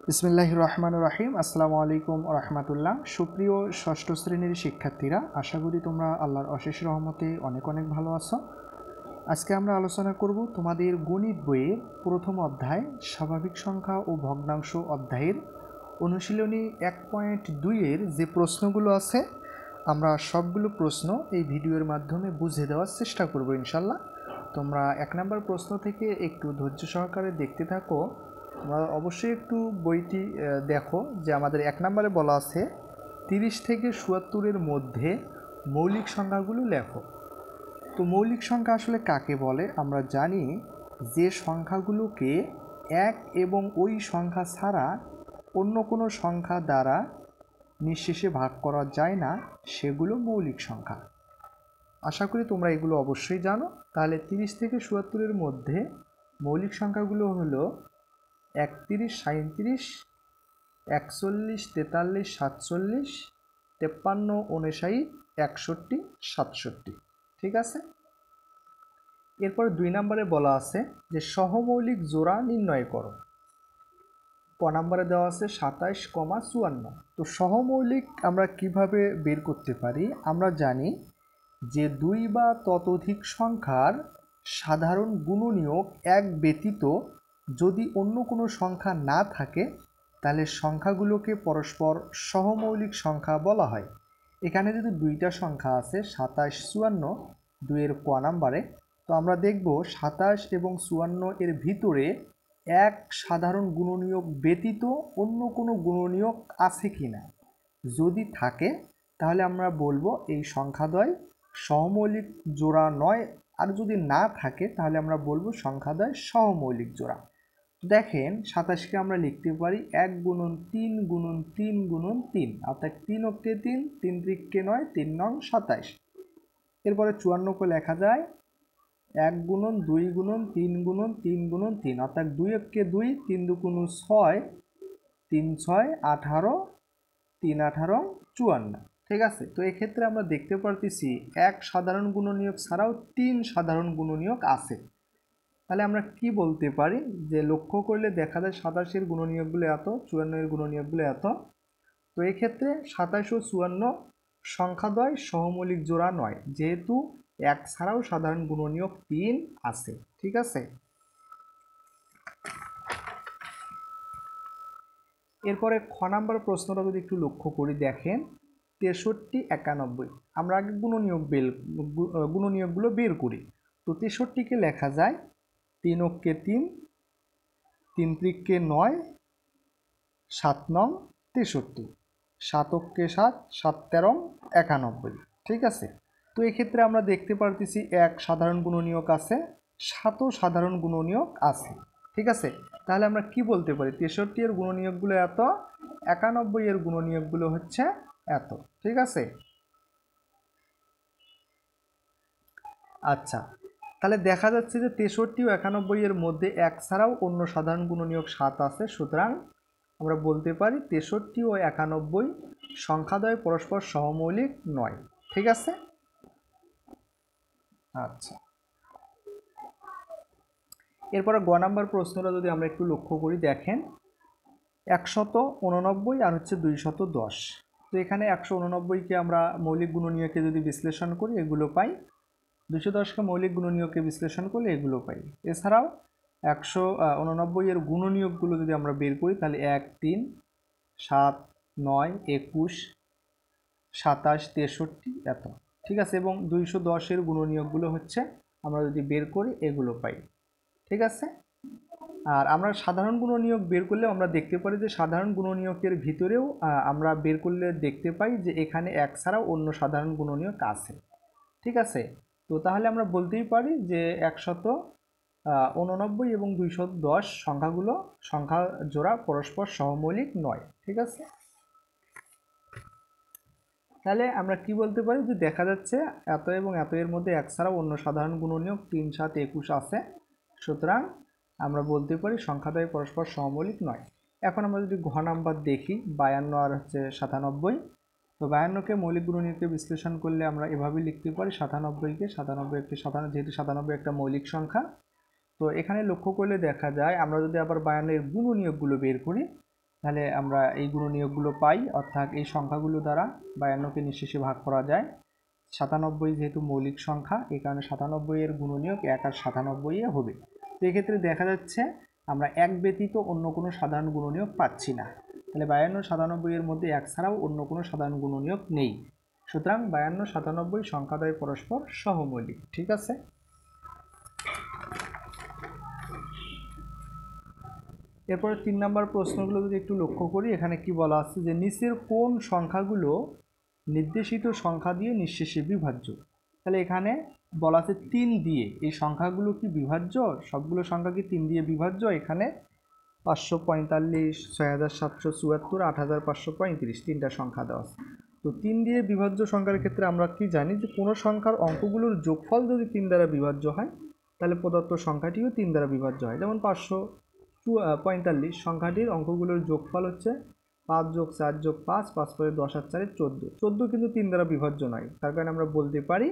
বিসমিল্লাহির রহমানির রহিম। আসসালামু আলাইকুম ওয়া রাহমাতুল্লাহ। সুপ্রিয় ষষ্ঠ শ্রেণীর শিক্ষার্থীরা, আশা করি তোমরা আল্লাহর অশেষ রহমতে অনেক অনেক ভালো আছো। আজকে আমরা আলোচনা করব তোমাদের গণিত বইয়ের প্রথম অধ্যায় স্বাভাবিক সংখ্যা ও ভগ্নাংশ অধ্যায়ের অনুশীলনী 1.2-এর যে প্রশ্নগুলো আছে, আমরা সবগুলো প্রশ্ন এই ভিডিওর মাধ্যমে বুঝিয়ে দেওয়ার চেষ্টা করব ইনশাল্লাহ। তোমরা 1 নম্বর প্রশ্ন থেকে একটু ধৈর্য সহকারে দেখতে থাকো। তোমরা অবশ্যই একটু বইটি দেখো যে আমাদের 1 নম্বরে বলা আছে 30 থেকে 77-এর মধ্যে মৌলিক সংখ্যাগুলো লেখো। তো মৌলিক সংখ্যা আসলে কাকে বলে? আমরা জানি যে সংখ্যাগুলোকে এক এবং ওই সংখ্যা ছাড়া অন্য কোনো সংখ্যা দ্বারা নিঃশেষে ভাগ করা যায় না, সেগুলো মৌলিক সংখ্যা। আশা করি তোমরা এগুলো অবশ্যই জানো। তাহলে 30 থেকে 77-এর মধ্যে মৌলিক সংখ্যাগুলো হলো 31, 37, 41, 43, 47, 53, 59, 61, 67। ঠিক আছে। এরপর 2 নম্বরে বলা আছে যে সহমৌলিক জোড়া নির্ণয় করো। ক নম্বরে দেওয়া আছে 27, 54। তো সহমৌলিক আমরা কিভাবে বের করতে পারি? আমরা জানি যে 2 বা ততোধিক সংখ্যার সাধারণ গুণনীয়ক এক ব্যতীত যদি অন্য কোনো সংখ্যা না থাকে, তাহলে সংখ্যাগুলোকে পরস্পর সহমৌলিক সংখ্যা বলা হয়। এখানে যদি 2টা সংখ্যা আছে 27, 54, 2-এর ক নাম্বারে, তো আমরা দেখব 27 এবং 54 এর ভিতরে এক সাধারণ গুণনীয়ক ব্যতীত অন্য কোনো গুণনীয়ক আছে কি না। যদি থাকে তাহলে আমরা বলবো এই সংখ্যাদ্বয় সহমৌলিক জোড়া নয়, আর যদি না থাকে তাহলে আমরা বলবো সংখ্যাদ্বয় সহমৌলিক জোড়া। দেখেন 27কে আমরা লিখতে পারি 1 গুণন 3 গুণন 3 গুণন 3, অর্থাৎ 3 অক্ষে 3, 3 ত্রিকে 9, 3 নং 27। এরপরে 54কে লেখা যায় 1 গুণন 2 গুণন 3 গুণন 3 গুণন 3, অর্থাৎ 2 অক্ষে 2, 3 দুগুণ 6, 3 6 18, 3 18 54। ঠিক আছে। তো এক্ষেত্রে আমরা দেখতে পারতেছি এক সাধারণ গুণনীয়ক ছাড়াও 3 সাধারণ গুণনীয়ক আছে। তাহলে আমরা কি বলতে পারি যে লক্ষ্য করলে দেখা যায় 27-এর গুণনীয়কগুলো এত, 54-এর গুণনীয়কগুলো এত। তো এক্ষেত্রে 27 ও 54 সংখ্যাদ্বয় সহমৌলিক জোড়া নয়, যেহেতু এক ছাড়াও সাধারণ গুণনীয়ক 3 আছে। ঠিক আছে। এরপরে খ নাম্বার প্রশ্নটা যদি একটু লক্ষ্য করি, দেখেন 63, 91। আমরা আগে গুণনীয়কগুলো বের করি। তো 63কে লেখা যায় 3 অক্ষে 3, 3 ত্রিকে 9, 7 নং 63, 7 অক্ষে 7, 7 13, 91। ঠিক আছে। তো এক্ষেত্রে আমরা দেখতে পারতেছি এক সাধারণ গুণনীয়ক আছে, 7ও সাধারণ গুণনীয়ক আছে। ঠিক আছে। তাহলে আমরা কি বলতে পারি? 63-এর গুণনীয়কগুলো এত, 91-এর গুণনীয়কগুলো হচ্ছে এত। ঠিক আছে। আচ্ছা, তাহলে দেখা যাচ্ছে যে 63 ও 91-এর মধ্যে এক ছাড়াও অন্য সাধারণ গুণনীয়ক 7 আছে। সুতরাং আমরা বলতে পারি 63 ও 91 সংখ্যাদ্বয় পরস্পর সহমৌলিক নয়। ঠিক আছে। আচ্ছা, এরপরে গ নাম্বার প্রশ্নটা যদি আমরা একটু লক্ষ্য করি, দেখেন 189 আর হচ্ছে 210। তো এখানে 189-কে আমরা মৌলিক গুণনীয়কে যদি বিশ্লেষণ করি এগুলো পাই, 210-কে মৌলিক গুণনীয়কে বিশ্লেষণ করলে এগুলো পাই। এছাড়াও 189-এর গুণনীয়কগুলো যদি আমরা বের করি তাহলে 1 3, 7 9, 21, 27, 63 এত। ঠিক আছে। এবং 210-এর গুণনীয়কগুলো হচ্ছে আমরা যদি বের করি এগুলো পাই। ঠিক আছে। আর আমরা সাধারণ গুণনীয়ক বের করলেও আমরা দেখতে পারি যে সাধারণ গুণনীয়কের ভিতরেও আমরা বের করলে দেখতে পাই যে এখানে এক ছাড়াও অন্য সাধারণ গুণনীয়ক আছে। ঠিক আছে। তো তাহলে আমরা বলতেই পারি যে 189 এবং 210 সংখ্যাগুলো সংখ্যা জোড়া পরস্পর সহমৌলিক নয়। ঠিক আছে। তাহলে আমরা কি বলতে পারি যে দেখা যাচ্ছে এত এবং এত এর মধ্যে এক ছাড়াও অন্য সাধারণ গুণনীয়ক 3 7 21 আছে। সুতরাং আমরা বলতে পারি সংখ্যাদ্বয় পরস্পর সহমৌলিক নয়। এখন আমরা যদি ঘ নাম্বার দেখি 52 আর হচ্ছে 97। তো 52-কে মৌলিক গুণনীয়কে বিশ্লেষণ করলে আমরা এভাবে লিখতে পারি 97-কে 97 একটি যেহেতু 97 একটা মৌলিক সংখ্যা। তো এখানে লক্ষ্য করলে দেখা যায় আমরা যদি আবার 52-এর গুণনীয়কগুলো বের করি তাহলে আমরা এই গুণনীয়কগুলো পাই, অর্থাৎ এই সংখ্যাগুলো দ্বারা 52কে নিঃশেষে ভাগ করা যায়। 97 যেহেতু মৌলিক সংখ্যা, এই কারণে 97 এর গুণনীয়ক 1 আর 97 হবে। তো এক্ষেত্রে দেখা যাচ্ছে আমরা 1 ব্যতীত অন্য কোনো সাধারণ গুণনীয়ক পাচ্ছি না। তাহলে 52 97 এর মধ্যে 1 ছাড়াও অন্য কোনো সাধারণ গুণনীয়ক নেই। সুতরাং 52 97 সংখ্যাদ্বয় পরস্পর সহমৌলিক। ঠিক আছে। এরপরে 3 নম্বর প্রশ্নগুলো যদি একটু লক্ষ্য করি, এখানে কি বলা আছে যে নিচের কোন সংখ্যাগুলো নির্দেশিত সংখ্যা দিয়ে নিঃশেষে বিভাজ্য। তাহলে এখানে বলা আছে 3 দিয়ে। এই সংখ্যাগুলো কি বিভাজ্য? সবগুলো সংখ্যা কি 3 দিয়ে বিভাজ্য? এখানে 545, 6774, 8535 তিনটা সংখ্যা দেওয়া আছে। তো 3 দিয়ে বিভাজ্য সংখ্যার ক্ষেত্রে আমরা কি জানি যে কোনো সংখ্যার অঙ্কগুলোর যোগফল যদি 3 দ্বারা বিভাজ্য হয় তাহলে প্রদত্ত সংখ্যাটিও 3 দ্বারা বিভাজ্য হয়। যেমন 545 সংখ্যাটির অঙ্কগুলোর যোগফল হচ্ছে 5 যোগ 4 যোগ 5, 5 পরে 10 আর 4 14। 14 কিন্তু 3 দ্বারা বিভাজ্য নয়, তার কারণে আমরা বলতে পারি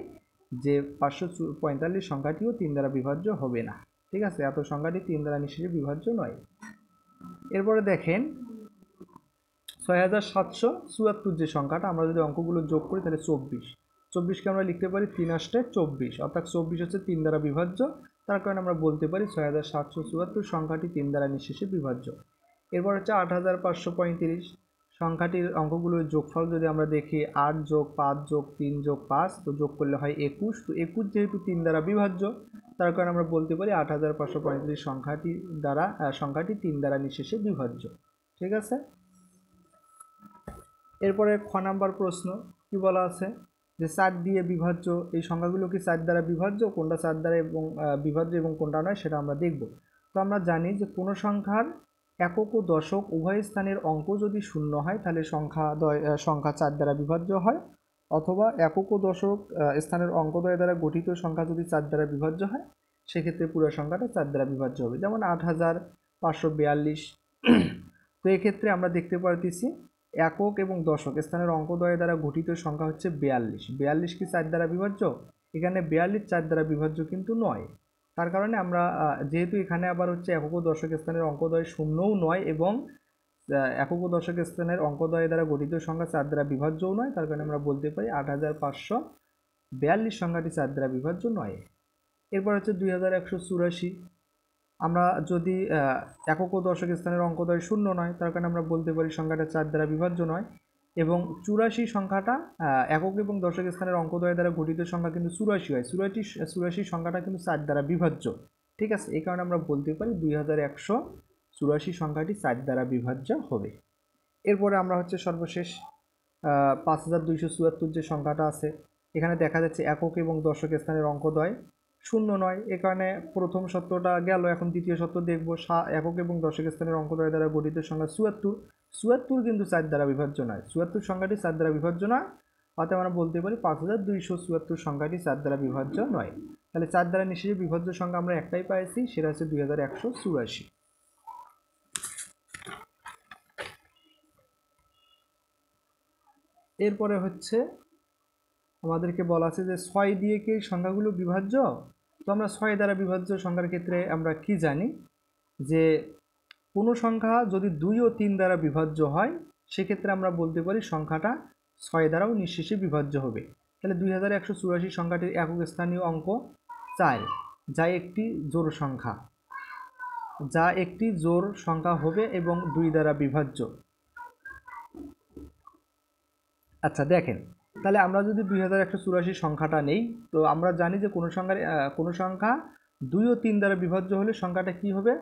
যে 545 সংখ্যাটিও 3 দ্বারা বিভাজ্য হবে না। ঠিক আছে, এত সংখ্যাটি 3 দ্বারা নিঃশেষে বিভাজ্য নয়। এরপরে দেখেন 6774 যে সংখ্যাটা, আমরা যদি অঙ্কগুলো যোগ করি তাহলে 24কে আমরা লিখতে পারি 3 আষ্টে 24, অর্থাৎ 24 হচ্ছে 3 দ্বারা বিভাজ্য। তার কারণে আমরা বলতে পারি 6774 সংখ্যাটি 3 দ্বারা নিঃশেষে বিভাজ্য। এরপর হচ্ছে 8535 সংখ্যাটির অঙ্কগুলোর যোগফল যদি আমরা দেখি 8 যোগ 5 যোগ 3 যোগ 5, তো যোগ করলে হয় 21। তো 21 যেহেতু 3 দ্বারা বিভাজ্য, তার কারণে আমরা বলতে পারি 8535 সংখ্যাটি 3 দ্বারা নিঃশেষে বিভাজ্য। ঠিক আছে। এরপরে খ নাম্বার প্রশ্ন কি বলা আছে যে 4 দিয়ে বিভাজ্য এই সংখ্যাগুলো কি 4 দ্বারা বিভাজ্য, কোনটা 4 দ্বারা এবং বিভাজ্য এবং কোনটা নয় সেটা আমরা দেখব। তো আমরা জানি যে কোনো সংখ্যার একক ও দশক উভয় স্থানের অঙ্ক যদি শূন্য হয় তাহলে সংখ্যা 4 দ্বারা বিভাজ্য হয়, অথবা একক ও দশক স্থানের অঙ্কদ্বয় দ্বারা গঠিত সংখ্যা যদি 4 দ্বারা বিভাজ্য হয় সেক্ষেত্রে পুরো সংখ্যাটা 4 দ্বারা বিভাজ্য হবে। যেমন 8542। তো এক্ষেত্রে আমরা দেখতে পারতেছি একক এবং দশক স্থানের অঙ্কদ্বয় দ্বারা গঠিত সংখ্যা হচ্ছে 42। 42 কি 4 দ্বারা বিভাজ্য? এখানে 42 4 দ্বারা বিভাজ্য কিন্তু নয়। তার কারণে আমরা যেহেতু এখানে আবার হচ্ছে একক ও দশক স্থানের অঙ্কদ্বয় শূন্যও নয় এবং একক ও দশক স্থানের অঙ্কদ্বয় দ্বারা গঠিত সংখ্যা 4 দ্বারা বিভাজ্যও নয়, তার কারণে আমরা বলতে পারি 8542 সংখ্যাটি 4 দ্বারা বিভাজ্য নয়। এরপর হচ্ছে 2184। আমরা যদি একক ও দশক স্থানের অঙ্কদ্বয় শূন্য নয়, তার কারণে আমরা বলতে পারি সংখ্যাটা 4 দ্বারা বিভাজ্য নয়। এবং 84 সংখ্যাটা একক এবং দশক স্থানের অঙ্কদ্বয় দ্বারা গঠিত সংখ্যা কিন্তু 84 হয়। 84 সংখ্যাটা কিন্তু 4 দ্বারা বিভাজ্য। ঠিক আছে, এই কারণে আমরা বলতে পারি 2184 সংখ্যাটি 4 দ্বারা বিভাজ্য হবে। এরপরে আমরা হচ্ছে সর্বশেষ 5274 যে সংখ্যাটা আছে, এখানে দেখা যাচ্ছে একক এবং দশক স্থানের অঙ্কদ্বয় শূন্য নয়, এ কারণে প্রথম সত্যটা গেল। এখন দ্বিতীয় সত্য দেখব, একক এবং দশক স্থানের অঙ্কদ্বয় দ্বারা গঠিত সংখ্যা 74 কিন্তু 4 দ্বারা বিভাজ্য নয়। 74 সংখ্যাটি 4 দ্বারা বিভাজ্য নয়, অর্থাৎ আমরা বলতে পারি 5274 সংখ্যাটি 4 দ্বারা বিভাজ্য নয়। তাহলে 4 দ্বারা নিঃশেষে বিভাজ্য সংখ্যা আমরা একটাই পাইছি, সেটা হচ্ছে 2184। এরপরে হচ্ছে আমাদেরকে বলা আছে যে 6 দিয়ে কি সংখ্যাগুলো বিভাজ্য। তো আমরা 6 দ্বারা বিভাজ্য সংখ্যার ক্ষেত্রে আমরা কি জানি যে কোনো সংখ্যা যদি 2 ও 3 দ্বারা বিভাজ্য হয় সেক্ষেত্রে আমরা বলতে পারি সংখ্যাটা 6 দ্বারাও নিঃশেষে বিভাজ্য হবে। তাহলে 2184 সংখ্যাটির একক স্থানীয় অঙ্ক 4, যা একটি জোড় সংখ্যা হবে এবং 2 দ্বারা বিভাজ্য। আচ্ছা দেখেন, তাহলে আমরা যদি 2184 সংখ্যাটা নেই, তো আমরা জানি যে কোনো সংখ্যা 2 ও 3 দ্বারা বিভাজ্য হলে সংখ্যাটা কি হবে?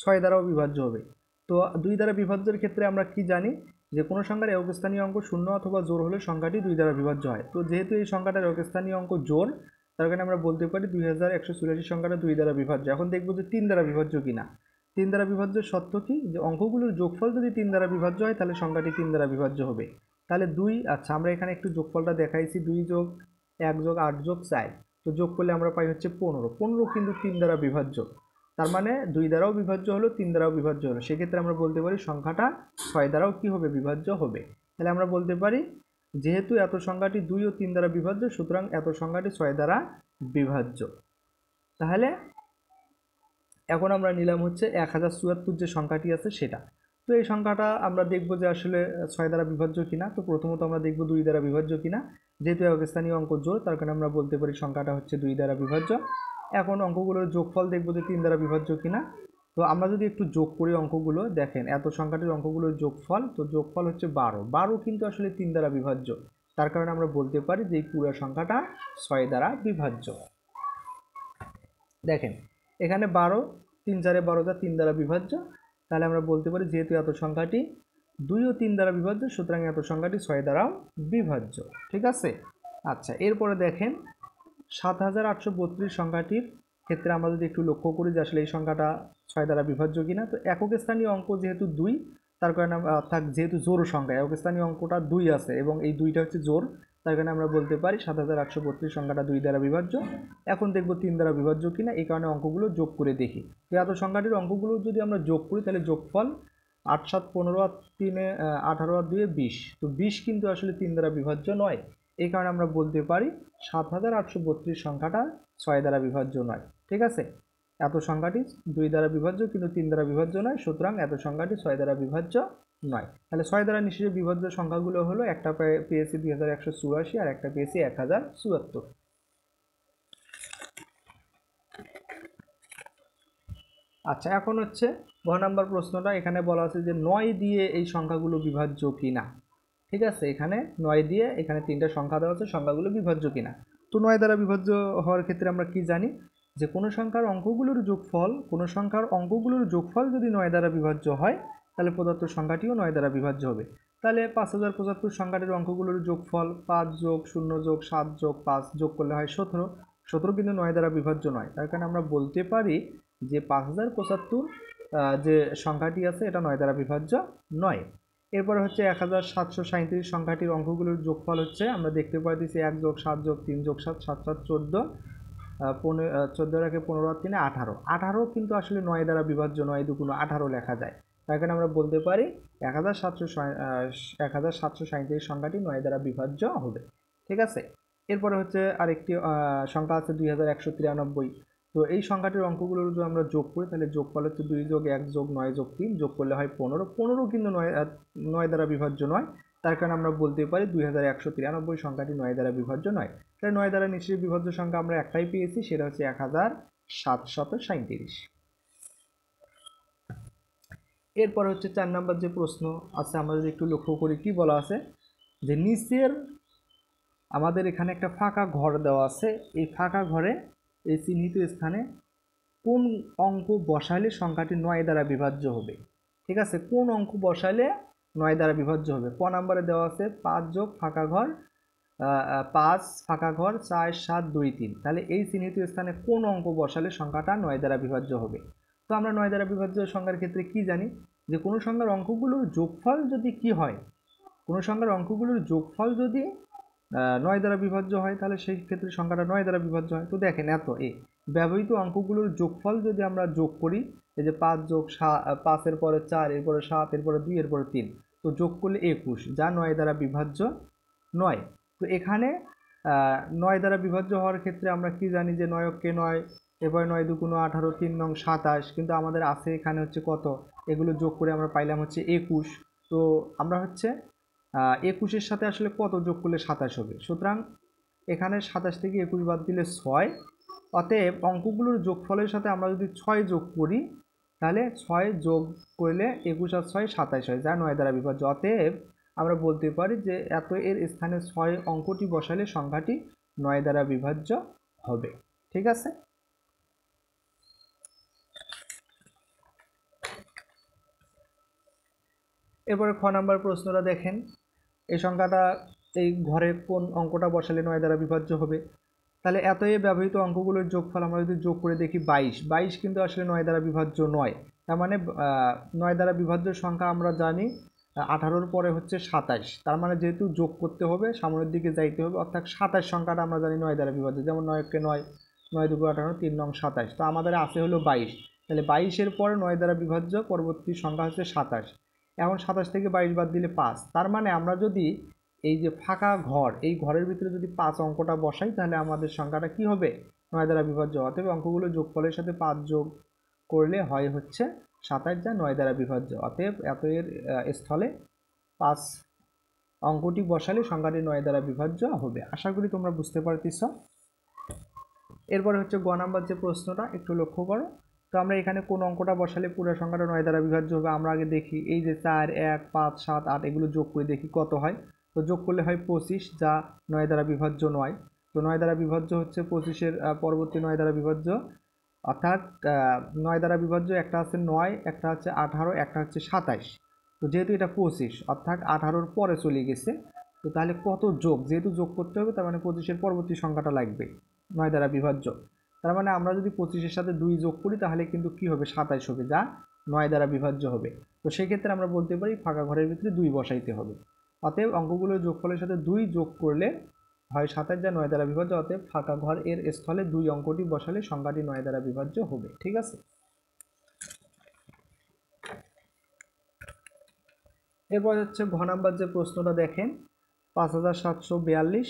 6 দ্বারাও বিভাজ্য হবে। তো 2 দ্বারা বিভাজ্যের ক্ষেত্রে আমরা কি জানি যে কোনো সংখ্যার একক স্থানীয় অঙ্ক শূন্য অথবা জোড় হলে সংখ্যাটি 2 দ্বারা বিভাজ্য হয়। তো যেহেতু এই সংখ্যাটার একক স্থানীয় অঙ্ক জোড়, তার কারণে আমরা বলতে পারি 2184 সংখ্যাটা 2 দ্বারা বিভাজ্য। এখন দেখব যে 3 দ্বারা বিভাজ্য কিনা। 3 দ্বারা বিভাজ্য সত্য কি, যে অঙ্কগুলোর যোগফল যদি 3 দ্বারা বিভাজ্য হয় তাহলে সংখ্যাটি 3 দ্বারা বিভাজ্য হবে। তাহলে 2, আচ্ছা আমরা এখানে একটু যোগফলটা দেখাইছি, 2 যোগ 1 যোগ 8 যোগ 4, তো যোগ করলে আমরা পাই হচ্ছে 15 কিন্তু 3 দ্বারা বিভাজ্য। তার মানে 2 দ্বারাও বিভাজ্য হলো, 3 দ্বারাও বিভাজ্য হলো, সেক্ষেত্রে আমরা বলতে পারি সংখ্যাটা 6 দ্বারাও কি হবে? বিভাজ্য হবে। তাহলে আমরা বলতে পারি যেহেতু এত সংখ্যাটি 2 ও 3 দ্বারা বিভাজ্য, সুতরাং এত সংখ্যাটি 6 দ্বারা বিভাজ্য। তাহলে এখন আমরা নিলাম হচ্ছে 1074 যে সংখ্যাটি আছে সেটা। তো এই সংখ্যাটা আমরা দেখব যে আসলে 6 দ্বারা বিভাজ্য কিনা। তো প্রথমত আমরা দেখব 2 দ্বারা বিভাজ্য কিনা। যেহেতু একক স্থানীয় অঙ্ক জোড়, তার কারণে আমরা বলতে পারি সংখ্যাটা হচ্ছে 2 দ্বারা বিভাজ্য। এখন অঙ্কগুলোর যোগফল দেখব যে 3 দ্বারা বিভাজ্য কিনা। তো আমরা যদি একটু যোগ করি অঙ্কগুলো, দেখেন এত সংখ্যাটির অঙ্কগুলোর যোগফল, তো যোগফল হচ্ছে 12 কিন্তু আসলে 3 দ্বারা বিভাজ্য। তার কারণে আমরা বলতে পারি যে এই পুরো সংখ্যাটা 6 দ্বারা বিভাজ্য। দেখেন এখানে 12, 3 4 12 যা 3 দ্বারা বিভাজ্য। তাহলে আমরা বলতে পারি যেহেতু এত সংখ্যাটি 2 ও 3 দ্বারা বিভাজ্য, সুতরাং এত সংখ্যাটি 6 দ্বারাও বিভাজ্য। ঠিক আছে। আচ্ছা, এরপরে দেখেন 7832 সংখ্যাটির ক্ষেত্রে আমরা যদি একটু লক্ষ্য করি যে আসলে এই সংখ্যাটা 6 দ্বারা বিভাজ্য কিনা। তো একক স্থানীয় অঙ্ক যেহেতু 2, তার কারণে অর্থাৎ যেহেতু জোড় সংখ্যা, একক স্থানীয় অঙ্কটা 2 আছে এবং এই 2টা হচ্ছে জোড়, তার কারণে আমরা বলতে পারি 7832 সংখ্যাটা 2 দ্বারা বিভাজ্য। এখন দেখব 3 দ্বারা বিভাজ্য কিনা, এই কারণে অঙ্কগুলো যোগ করে দেখি। তো এত সংখ্যাটির অঙ্কগুলো যদি আমরা যোগ করি তাহলে যোগফল 8 7 15 আর 3 18 আর 2 20। তো 20 কিন্তু আসলে 3 দ্বারা বিভাজ্য নয়। এই কারণে আমরা বলতে পারি 7832 সংখ্যাটা 6 দ্বারা বিভাজ্য নয়। ঠিক আছে। এত সংখ্যাটি 2 দ্বারা বিভাজ্য কিন্তু 3 দ্বারা বিভাজ্য নয়, সুতরাং এত সংখ্যাটি 6 দ্বারা বিভাজ্য নয়। তাহলে 6 দ্বারা নিশ্চয়ই বিভাজ্য সংখ্যাগুলো হলো, একটা পেয়েছি 2184 আর একটা পেয়েছি 1074। আচ্ছা, এখন হচ্ছে ঘ নাম্বার প্রশ্নটা। এখানে বলা আছে যে 9 দিয়ে এই সংখ্যাগুলো বিভাজ্য কিনা। ঠিক আছে, এখানে 9 দিয়ে এখানে 3টা সংখ্যা দেওয়া আছে, সংখ্যাগুলো বিভাজ্য কিনা। তো 9 দ্বারা বিভাজ্য হওয়ার ক্ষেত্রে আমরা কি জানি যে কোনো সংখ্যার অঙ্কগুলোর যোগফল যদি 9 দ্বারা বিভাজ্য হয়, তাহলে প্রদত্ত সংখ্যাটিও 9 দ্বারা বিভাজ্য হবে। তাহলে 5075 সংখ্যাটির অঙ্কগুলোর যোগফল 5 যোগ 0 যোগ 7 যোগ 5 যোগ করলে হয় 17। 17 কিন্তু 9 দ্বারা বিভাজ্য নয়। তার কারণে আমরা বলতে পারি যে 5075 যে সংখ্যাটি আছে এটা 9 দ্বারা বিভাজ্য নয়। এরপরে হচ্ছে 1737 সংখ্যাটির অঙ্কগুলোর যোগফল হচ্ছে, আমরা দেখতে পাইতেছি 1 যোগ 7 যোগ 3 যোগ 7 7 7 14, 14 রাখে 15 আর 3 18। 18 কিন্তু আসলে 9 দ্বারা বিভাজ্য নয়, দুগুণ 18 লেখা যায়। তার কারণে আমরা বলতে পারি 1737 সংখ্যাটি 9 দ্বারা বিভাজ্য হবে। ঠিক আছে। এরপরে হচ্ছে আরেকটি সংখ্যা আছে 2193। তো এই সংখ্যাটির অঙ্কগুলোর যদি আমরা যোগ করি তাহলে যোগফল হচ্ছে 2 যোগ 1 যোগ 9 যোগ 3, যোগ করলে হয় 15। 15 কিন্তু 9 দ্বারা বিভাজ্য নয়। তার কারণে আমরা বলতে পারি 2193 সংখ্যাটি 9 দ্বারা বিভাজ্য নয়। তাই 9 দ্বারা নিশ্চয়ই বিভাজ্য সংখ্যা আমরা একটাই পেয়েছি, সেটা হচ্ছে 1737। এরপর হচ্ছে 4 নম্বর যে প্রশ্ন আছে, আমরা যদি একটু লক্ষ্য করি কি বলা আছে যে নিচের আমাদের এখানে একটা ফাঁকা ঘর দেওয়া আছে, এই ফাঁকা ঘরে এই চিহ্নিত স্থানে কোন অঙ্ক বসাইলে সংখ্যাটি 9 দ্বারা বিভাজ্য হবে। ঠিক আছে, কোন অঙ্ক বসাইলে 9 দ্বারা বিভাজ্য হবে। ক নম্বরে দেওয়া আছে 5 যোগ ফাঁকা ঘর 5 ফাঁকা ঘর 4 7 2 3। তাহলে এই চিহ্নিত স্থানে কোন অঙ্ক বসালে সংখ্যাটা 9 দ্বারা বিভাজ্য হবে। তো আমরা 9 দ্বারা বিভাজ্য সংখ্যার ক্ষেত্রে কি জানি যে কোনো সংখ্যার অঙ্কগুলোর যোগফল যদি কি হয়, কোনো সংখ্যার অঙ্কগুলোর যোগফল যদি 9 দ্বারা বিভাজ্য হয়, তাহলে সেই ক্ষেত্রে সংখ্যাটা 9 দ্বারা বিভাজ্য হয়। তো দেখেন এত ব্যবহৃত অঙ্কগুলোর যোগফল যদি আমরা যোগ করি, এই যে 5 যোগ 5 এর পরে 4, এরপরে 7, এরপরে 2, এরপরে 3, তো যোগ করলে 21, যা 9 দ্বারা বিভাজ্য নয়। তো এখানে 9 দ্বারা বিভাজ্য হওয়ার ক্ষেত্রে আমরা কি জানি যে 9 কে 9, এরপরে 9 দুগুণ 18, 3 নং 27, কিন্তু আমাদের আছে এখানে হচ্ছে কত, এগুলো যোগ করে আমরা পাইলাম হচ্ছে 21। তো আমরা হচ্ছে 21-এর সাথে আসলে কত যোগ করলে 27 হবে। সুতরাং এখানে 27 থেকে 21 বাদ দিলে 6। অতএব অঙ্কগুলোর যোগফলের সাথে আমরা যদি 6 যোগ করি, তাহলে 6 যোগ করলে 21 আর 6 27 হয়, যা 9 দ্বারা বিভাজ্য। অতএব আমরা বলতে পারি যে এত এর স্থানে 6 অঙ্কটি বসালে সংখ্যাটি 9 দ্বারা বিভাজ্য হবে। ঠিক আছে। এরপরে খ নাম্বার প্রশ্নটা দেখেন, এই সংখ্যাটা এই ঘরে কোন অঙ্কটা বসালে 9 দ্বারা বিভাজ্য হবে। তাহলে এত ব্যবহৃত অঙ্কগুলোর যোগফল আমরা যদি যোগ করে দেখি 22 কিন্তু আসলে 9 দ্বারা বিভাজ্য নয়। তার মানে 9 দ্বারা বিভাজ্য সংখ্যা আমরা জানি 18-র পরে হচ্ছে 27। তার মানে যেহেতু যোগ করতে হবে, সামনের দিকে যাইতে হবে, অর্থাৎ 27 সংখ্যাটা আমরা জানি 9 দ্বারা বিভাজ্য। যেমন 9 কে 9, 9 দুগুণ 18, 3 নং 27। তো আমাদের আছে হলো 22। তাহলে 22-এর পরে 9 দ্বারা বিভাজ্য পরবর্তী সংখ্যা হচ্ছে 27। এখন 27 থেকে 22 বাদ দিলে 5। তার মানে আমরা যদি এই যে ফাঁকা ঘর, এই ঘরের ভিতরে যদি 5 অঙ্কটা বসাই, তাহলে আমাদের সংখ্যাটা কি হবে, 9 দ্বারা বিভাজ্য। অতএব অঙ্কগুলো যোগফলের সাথে 5 যোগ করলে হয় হচ্ছে 27 যা 9 দ্বারা বিভাজ্য। অতএব এত এর স্থলে 5 অঙ্কটি বসালে সংখ্যাটি 9 দ্বারা বিভাজ্য হবে। আশা করি তোমরা বুঝতে পারতেছ। এরপরে হচ্ছে গ নাম্বার যে প্রশ্নটা, একটু লক্ষ্য করো। তো আমরা এখানে কোন অঙ্কটা বসালে পুরো সংখ্যাটা 9 দ্বারা বিভাজ্য হবে আমরা আগে দেখি। এই যে 4, 1, 5, 7, 8 এগুলো যোগ করে দেখি কত হয়। তো যোগ করলে হয় 25, যা 9 দ্বারা বিভাজ্য নয়। তো 9 দ্বারা বিভাজ্য হচ্ছে 25-এর পরবর্তী 9 দ্বারা বিভাজ্য, অর্থাৎ 9 দ্বারা বিভাজ্য একটা আছে 9, একটা হচ্ছে 18, একটা হচ্ছে 27। তো যেহেতু এটা 25 অর্থাৎ 18-র পরে চলে গেছে, তো তাহলে কত যোগ, যেহেতু যোগ করতে হবে তার মানে 25-এর পরবর্তী সংখ্যাটা লাগবে 9 দ্বারা বিভাজ্য। তার মানে আমরা যদি 25-এর সাথে 2 যোগ করি তাহলে কিন্তু কি হবে, 27 হবে, যা 9 দ্বারা বিভাজ্য হবে। তো সেক্ষেত্রে আমরা বলতে পারি ফাঁকা ঘরের ভিতরে 2 বসাইতে হবে। অতএব অঙ্কগুলোর যোগফলের সাথে 2 যোগ করলে হয় 27, যা 9 দ্বারা বিভাজ্য। অতএব ফাঁকা ঘর এর স্থলে 2 অঙ্কটি বসালে সংখ্যাটি 9 দ্বারা বিভাজ্য হবে। ঠিক আছে। এরপর হচ্ছে ঘ নাম্বার যে প্রশ্নটা দেখেন, 5742।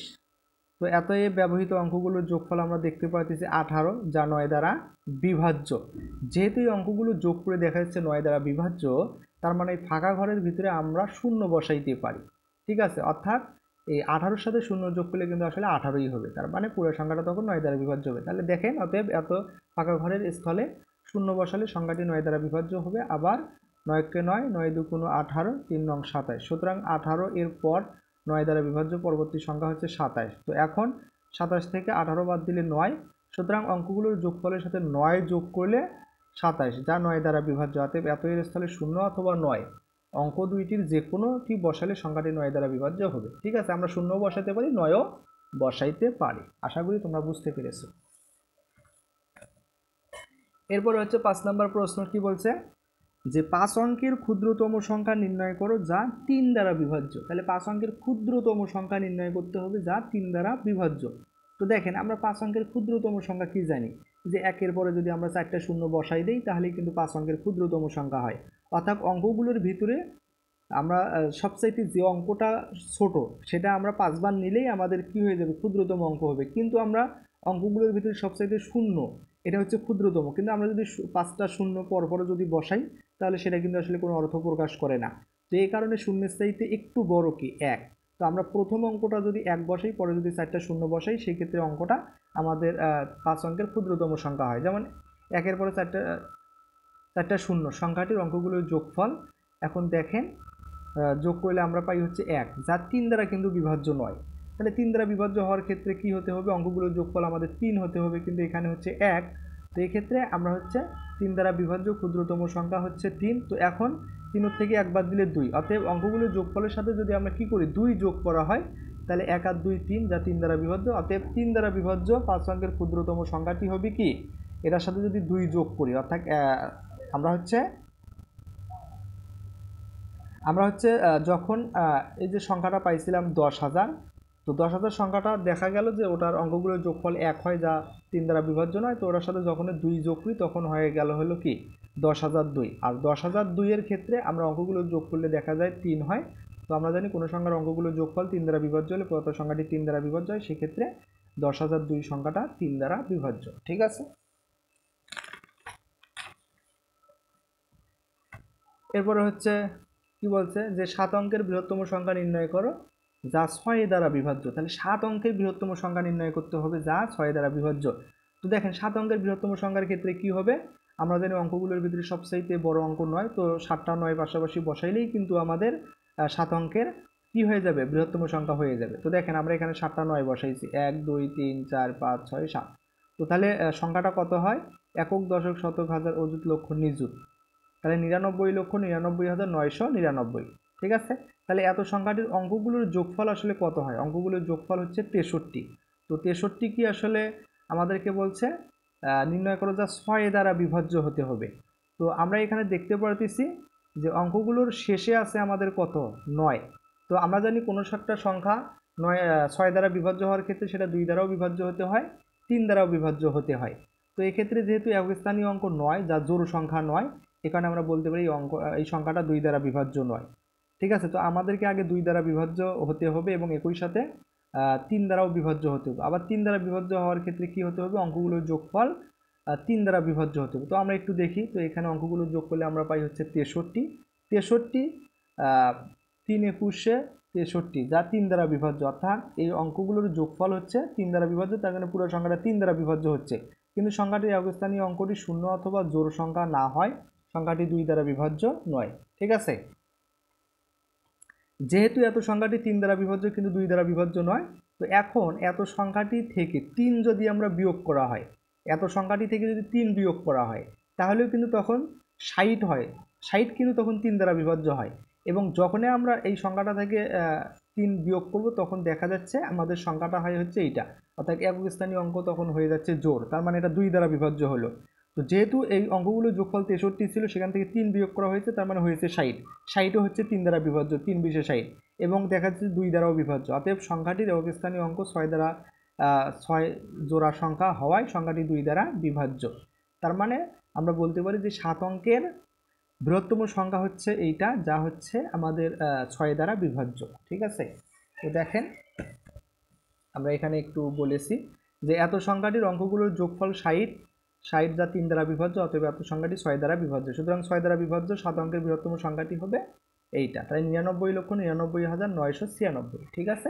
তো এত এ ব্যবহৃত অঙ্কগুলোর যোগফল আমরা দেখতে পাচ্ছি 18, যা 9 দ্বারা বিভাজ্য। যেহেতু এই অঙ্কগুলো যোগ করে দেখা যাচ্ছে 9 দ্বারা বিভাজ্য, তার মানে ফাঁকা ঘরের ভিতরে আমরা শূন্য বসাইতে পারি। ঠিক আছে, অর্থাৎ এই 18-র সাথে শূন্য যোগ করলে কিন্তু আসলে 18ই হবে, তার মানে পুরো সংখ্যাটা তখন 9 দ্বারা বিভাজ্য হবে। তাহলে দেখেন, অতএব এত ফাঁকা ঘরের স্থলে শূন্য বসালে সংখ্যাটি 9 দ্বারা বিভাজ্য হবে। আবার 9 কে 9, 9 2 18, 3 9 27। সুতরাং 18 এর পর 9 দ্বারা বিভাজ্য পরবর্তী সংখ্যা হচ্ছে 27। তো এখন 27 থেকে 18 বাদ দিলে 9, সুতরাং অঙ্কগুলোর যোগফলের সাথে 9 যোগ করলে 27, যা 9 দ্বারা বিভাজ্য। অতএব এত এর স্থলে 0 অথবা 9 অঙ্ক দুইটির যে কোনোটি বসালে সংখ্যাটি 9 দ্বারা বিভাজ্য হবে। ঠিক আছে, আমরা 0 বসাইতে পারি, 9ও বসাইতে পারি। আশা করি তোমরা বুঝতে পেরেছো। এরপর হচ্ছে 5 নম্বর প্রশ্ন, কি বলছে যে 5 অঙ্কের ক্ষুদ্রতম সংখ্যা নির্ণয় করো যা 3 দ্বারা বিভাজ্য। তাহলে 5 অঙ্কের ক্ষুদ্রতম সংখ্যা নির্ণয় করতে হবে যা 3 দ্বারা বিভাজ্য। তো দেখেন, আমরা 5 অঙ্কের ক্ষুদ্রতম সংখ্যা কি জানি, যে 1-এর পরে যদি আমরা 4টা শূন্য বসাই দেই তাহলে কিন্তু 5 অঙ্কের ক্ষুদ্রতম সংখ্যা হয়। অর্থাৎ অঙ্কগুলোর ভিতরে আমরা সবচাইতে যে অঙ্কটা ছোট সেটা আমরা 5 বার নিলেই আমাদের কি হয়ে যাবে, ক্ষুদ্রতম অঙ্ক হবে। কিন্তু আমরা অঙ্কগুলোর ভিতরে সবচাইতে শূন্য, এটা হচ্ছে ক্ষুদ্রতম, কিন্তু আমরা যদি 5টা শূন্য পরপরও যদি বসাই তাহলে সেটা কিন্তু আসলে কোনো অর্থ প্রকাশ করে না। তো এই কারণে শূন্যের চাইতে একটু বড় কি 1। তো আমরা প্রথম অঙ্কটা যদি 1 বসাই, পরে যদি 4টা শূন্য বসাই, সেই ক্ষেত্রে অঙ্কটা আমাদের 5 অঙ্কের ক্ষুদ্রতম সংখ্যা হয়। যেমন 1-এর পরে 4টা শূন্য সংখ্যাটির অঙ্কগুলোর যোগফল। এখন দেখেন, যোগ করলে আমরা পাই হচ্ছে 1, যা 3 দ্বারা কিন্তু বিভাজ্য নয়। তাহলে 3 দ্বারা বিভাজ্য হওয়ার ক্ষেত্রে কি হতে হবে, অঙ্কগুলোর যোগফল আমাদের 3 হতে হবে, কিন্তু এখানে হচ্ছে 1। তো এই ক্ষেত্রে আমরা হচ্ছে 3 দ্বারা বিভাজ্য ক্ষুদ্রতম সংখ্যা হচ্ছে 3। তো এখন 3 থেকে 1 বাদ দিলে 2। অতএব অঙ্কগুলোর যোগফলের সাথে যদি আমরা কি করি, 2 যোগ করা হয়, তাহলে 1 আর 2 3, যা 3 দ্বারা বিভাজ্য। অতএব 3 দ্বারা বিভাজ্য 5 অঙ্কের ক্ষুদ্রতম সংখ্যাটি হবে কি, এটার সাথে যদি 2 যোগ করি, অর্থাৎ আমরা হচ্ছে যখন এই যে সংখ্যাটা পাইছিলাম 10,000, তো 10,000 সংখ্যাটা দেখা গেল যে ওটার অঙ্কগুলোর যোগফল 1 হয়, যা 3 দ্বারা বিভাজ্য নয়। তো ওটার সাথে যখন 2 যোগ করি তখন হয়ে গেল হলো কি 10,002। আর 10,002 এর ক্ষেত্রে আমরা অঙ্কগুলোর যোগ করলে দেখা যায় 3 হয়। তো আমরা জানি কোনো সংখ্যার অঙ্কগুলোর যোগফল 3 দ্বারা বিভাজ্য হলে পুরো সংখ্যাটি 3 দ্বারা বিভাজ্য হয়, সেক্ষেত্রে 10,002 সংখ্যাটা 3 দ্বারা বিভাজ্য। ঠিক আছে। এরপরে হচ্ছে কি বলছে যে 7 অঙ্কের বৃহত্তম সংখ্যা নির্ণয় করো যা 6 দ্বারা বিভাজ্য। তাহলে 7 অঙ্কের বৃহত্তম সংখ্যা নির্ণয় করতে হবে যা 6 দ্বারা বিভাজ্য। তো দেখেন, 7 অঙ্কের বৃহত্তম সংখ্যার ক্ষেত্রে কি হবে, আমরা জানি অঙ্কগুলোর ভিতরে সবচাইতে বড় অঙ্ক 9। তো 7টা 9 পাশাপাশি বসাইলেই কিন্তু আমাদের 7 অঙ্কের কি হয়ে যাবে, বৃহত্তম সংখ্যা হয়ে যাবে। তো দেখেন, আমরা এখানে 7টা 9 বসাইছি, 1 2 3 4 5 6 7। তো তাহলে সংখ্যাটা কত হয়, একক দশক শতক হাজার অযুত লক্ষ নিযুত, তাহলে 99,99,999। ঠিক আছে, তাহলে এত সংখ্যাটির অঙ্কগুলোর যোগফল আসলে কত হয়, অঙ্কগুলোর যোগফল হচ্ছে 63। তো 63 কি আসলে আমাদেরকে বলছে নির্ণয় করো যা 6 দ্বারা বিভাজ্য হতে হবে। তো আমরা এখানে দেখতে পারতেছি যে অঙ্কগুলোর শেষে আছে আমাদের কত, 9। তো আমরা জানি কোনো একটা সংখ্যা 6 দ্বারা বিভাজ্য হওয়ার ক্ষেত্রে সেটা 2 দ্বারাও বিভাজ্য হতে হয়, 3 দ্বারাও বিভাজ্য হতে হয়। তো এক্ষেত্রে যেহেতু একক স্থানীয় অঙ্ক 9, যা জোড় সংখ্যা 9, এখানে আমরা বলতে পারি এই সংখ্যাটা 2 দ্বারা বিভাজ্য নয়। ঠিক আছে, তো আমাদেরকে আগে 2 দ্বারা বিভাজ্য হতে হবে এবং একই সাথে 3 দ্বারাও বিভাজ্য হতে হবে। আবার 3 দ্বারা বিভাজ্য হওয়ার ক্ষেত্রে কি হতে হবে, অঙ্কগুলোর যোগফল 3 দ্বারা বিভাজ্য হতে হবে। তো আমরা একটু দেখি, তো এখানে অঙ্কগুলো যোগ করলে আমরা পাই হচ্ছে 63, 63 3 একুশে 63, যা 3 দ্বারা বিভাজ্য, অর্থাৎ এই অঙ্কগুলোর যোগফল হচ্ছে 3 দ্বারা বিভাজ্য, তার কারণে পুরো সংখ্যাটা 3 দ্বারা বিভাজ্য হচ্ছে। কিন্তু সংখ্যাটির অবস্থানীয় অঙ্কটি শূন্য অথবা জোড় সংখ্যা না হয় সংখ্যাটি 2 দ্বারা বিভাজ্য নয়। ঠিক আছে, যেহেতু এত সংখ্যাটি 3 দ্বারা বিভাজ্য কিন্তু 2 দ্বারা বিভাজ্য নয়, তো এখন এত সংখ্যাটি থেকে 3 যদি আমরা বিয়োগ করা হয়, এত সংখ্যাটি থেকে যদি 3 বিয়োগ করা হয় তাহলেও কিন্তু তখন 60 হয়, 60 কিন্তু তখন 3 দ্বারা বিভাজ্য হয়। এবং যখনই আমরা এই সংখ্যাটা থেকে 3 বিয়োগ করব তখন দেখা যাচ্ছে আমাদের সংখ্যাটা হয় হচ্ছে এইটা, অর্থাৎ একক স্থানীয় অঙ্ক তখন হয়ে যাচ্ছে জোড়, তার মানে এটা 2 দ্বারা বিভাজ্য হলো। তো যেহেতু এই অঙ্কগুলো যোগফল 63 ছিল, সেখান থেকে 3 বিয়োগ করা হয়েছে, তার মানে হয়েছে 60, 60ও হচ্ছে 3 দ্বারা বিভাজ্য, 3 বিশে 60, এবং দেখা যাচ্ছে 2 দ্বারাও বিভাজ্য। অতএব সংখ্যাটির একক স্থানীয় অঙ্ক 6 দ্বারা 6 জোড়া সংখ্যা হওয়ায় সংখ্যাটি 2 দ্বারা বিভাজ্য। তার মানে আমরা বলতে পারি যে 7 অঙ্কের বৃহত্তম সংখ্যা হচ্ছে এইটা, যা হচ্ছে আমাদের 6 দ্বারা বিভাজ্য। ঠিক আছে, তো দেখেন আমরা এখানে একটু বলেছি যে এত সংখ্যাটির অঙ্কগুলোর যোগফল 60, 60 যা 3 দ্বারা বিভাজ্য, অতএব এত সংখ্যাটি 6 দ্বারা বিভাজ্য। সুতরাং 6 দ্বারা বিভাজ্য 7 অঙ্কের বৃহত্তম সংখ্যাটি হবে এইটা, তাই 99,99,996। ঠিক আছে,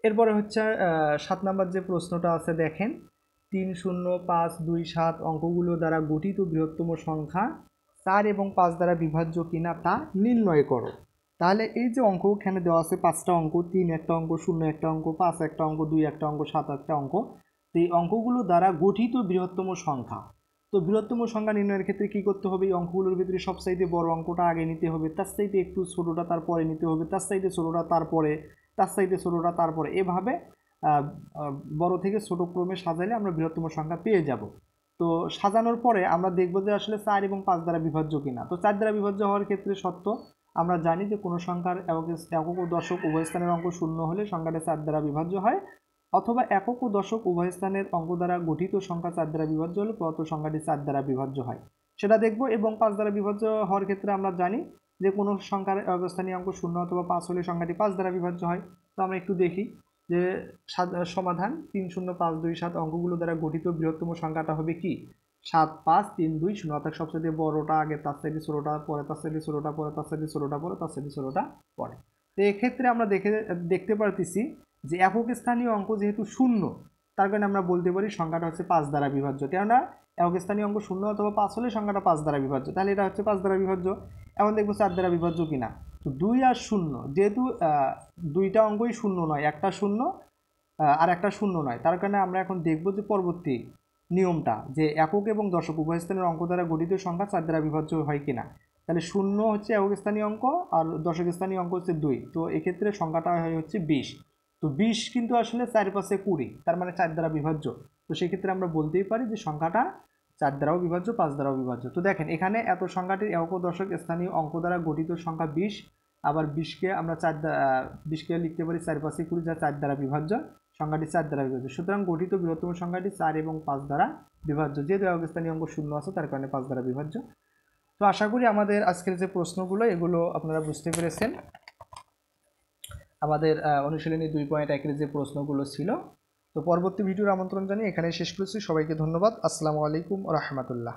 এরপরে হচ্ছে 7 নম্বর যে প্রশ্নটা আছে দেখেন, 30527 অঙ্কগুলো দ্বারা গঠিত বৃহত্তম সংখ্যা 4 এবং 5 দ্বারা বিভাজ্য কিনা তা নির্ণয় করো। তাহলে এই যে অঙ্ক এখানে দেওয়া আছে 5টা অঙ্ক, 3 একটা অঙ্ক, 0 একটা অঙ্ক, 5 একটা অঙ্ক, 2 একটা অঙ্ক, 7 একটা অঙ্ক, তো এই অঙ্কগুলো দ্বারা গঠিত বৃহত্তম সংখ্যা। তো বৃহত্তম সংখ্যা নির্ণয়ের ক্ষেত্রে কি করতে হবে, এই অঙ্কগুলোর ভিতরে সবচাইতে বড় অঙ্কটা আগে নিতে হবে, তার চাইতে একটু ছোটোটা তারপরে নিতে হবে, তার চাইতে ছোটোটা তারপরে, তার চাইতে ছোটোটা তারপরে, এভাবে বড় থেকে ছোট ক্রমে সাজাইলে আমরা বৃহত্তম সংখ্যা পেয়ে যাব। তো সাজানোর পরে আমরা দেখব যে আসলে 4 এবং 5 দ্বারা বিভাজ্য কিনা। তো 4 দ্বারা বিভাজ্য হওয়ার ক্ষেত্রে সত্য, আমরা জানি যে কোনো সংখ্যার একক ও দশক উভয় স্থানের অঙ্ক শূন্য হলে সংখ্যাটা 4 দ্বারা বিভাজ্য হয়, অথবা একক ও দশক উভয় স্থানের অঙ্ক দ্বারা গঠিত সংখ্যা 4 দ্বারা বিভাজ্য হলে প্রদত্ত সংখ্যাটি 4 দ্বারা বিভাজ্য হয়, সেটা দেখব। এবং 5 দ্বারা বিভাজ্য হওয়ার ক্ষেত্রে আমরা জানি যে কোনো সংখ্যার অবস্থানীয় অঙ্ক শূন্য অথবা 5 হলে সংখ্যাটি 5 দ্বারা বিভাজ্য হয়। তো আমরা একটু দেখি যে সমাধান 30527 অঙ্কগুলো দ্বারা গঠিত বৃহত্তম সংখ্যাটা হবে কি 75320, অর্থাৎ সবচেয়ে বড়টা আগে, তার সাইডে ছোটটা পরে, তার সাইডে ছোটটা পরে, তার সাইডে ছোটটা পরে, তার সাইডে ছোটটা পরে। তো এক্ষেত্রে আমরা দেখতে পারতেছি যে একক স্থানীয় অঙ্ক যেহেতু শূন্য, তার কারণে আমরা বলতে পারি সংখ্যাটা হচ্ছে 5 দ্বারা বিভাজ্য, কেননা একক স্থানীয় অঙ্ক শূন্য অথবা 5 হলে সংখ্যাটা 5 দ্বারা বিভাজ্য, তাহলে এটা হচ্ছে 5 দ্বারা বিভাজ্য। এখন দেখবো 4 দ্বারা বিভাজ্য কিনা। তো 2 আর 0, যেহেতু দুইটা অঙ্কই শূন্য নয়, একটা শূন্য আর একটা শূন্য নয়, তার কারণে আমরা এখন দেখব যে পরবর্তী নিয়মটা, যে একক এবং দশক উভয় স্থানের অঙ্ক দ্বারা গঠিত সংখ্যা 4 দ্বারা বিভাজ্য হয় কিনা। তাহলে শূন্য হচ্ছে একক স্থানীয় অঙ্ক আর দশক স্থানীয় অঙ্ক হচ্ছে 2, তো এক্ষেত্রে সংখ্যাটা হয় হচ্ছে 20। তো 20 কিন্তু আসলে 4 পাশে 20, তার মানে 4 দ্বারা বিভাজ্য। তো সেক্ষেত্রে আমরা বলতেই পারি যে সংখ্যাটা 4 দ্বারাও বিভাজ্য, 5 দ্বারাও বিভাজ্য। তো দেখেন এখানে এত সংখ্যাটির একক ও দশক স্থানীয় অঙ্ক দ্বারা গঠিত সংখ্যা 20, আবার 20কে আমরা 20কে লিখতে পারি 4 পাশে 20, যা 4 দ্বারা বিভাজ্য, সংখ্যাটি 4 দ্বারা বিভাজ্য। সুতরাং গঠিত বৃহত্তম সংখ্যাটি 4 এবং 5 দ্বারা বিভাজ্য, যেহেতু একক স্থানীয় অঙ্ক শূন্য আছে তার কারণে 5 দ্বারা বিভাজ্য। তো আশা করি আমাদের আজকের যে প্রশ্নগুলো এগুলো আপনারা বুঝতে পেরেছেন। আমাদের অনুশীলনী 2.1 যে প্রশ্নগুলো ছিল, তো পরবর্তী ভিডিওর আমন্ত্রণ জানিয়ে এখানে শেষ করছি। সবাইকে ধন্যবাদ। আসসালামু আলাইকুম ওয়া রাহমাতুল্লাহ।